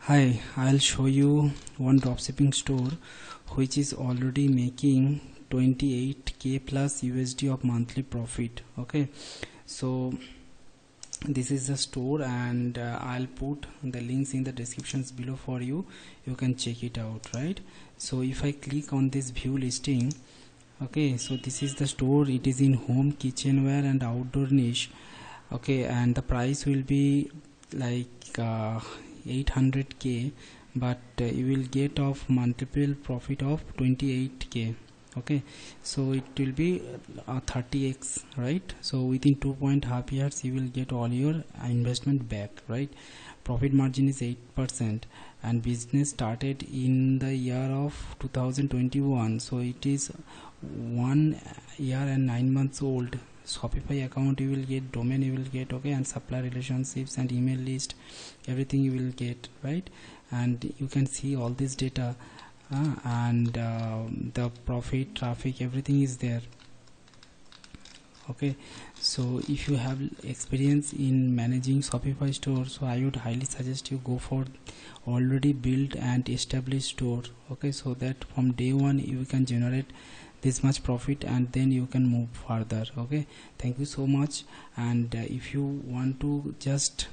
Hi, I'll show you one dropshipping store which is already making 28k plus USD of monthly profit. Okay, so this is the store, and I'll put the links in the descriptions below for you. You can check it out, right? So if I click on this view listing, okay, so this is the store. It is in home, kitchenware and outdoor niche. Okay, and the price will be like 800k, but you will get of multiple profit of 28k. Okay, so it will be 30x, right? So within 2.5 years you will get all your investment back, right? Profit margin is 8%, and business started in the year of 2021, so it is 1 year and 9 months old. Shopify account you will get, domain you will get, okay, and supplier relationships and email list, everything you will get, right? And you can see all this data, and the profit, traffic, everything is there. Okay, so if you have experience in managing Shopify store, so I would highly suggest you go for already built and established store. Okay, so that from day one you can generate this much profit, and then you can move further. Okay, thank you so much. And if you want to just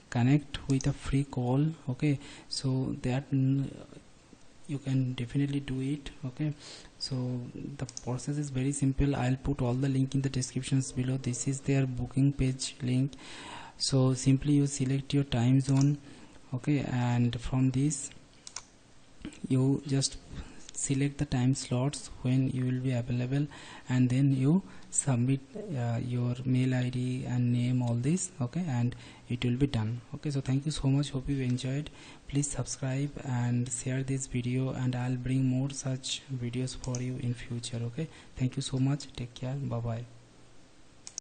connect with a free call, okay, so that you can definitely do it. Okay, so the process is very simple. I'll put all the link in the descriptions below. This is their booking page link. So simply you select your time zone, okay, and from this you just select the time slots when you will be available, and then you submit your mail ID and name, all this, okay, and it will be done. Okay, so thank you so much. Hope you enjoyed. Please subscribe and share this video, and I'll bring more such videos for you in future. Okay, thank you so much. Take care. Bye bye.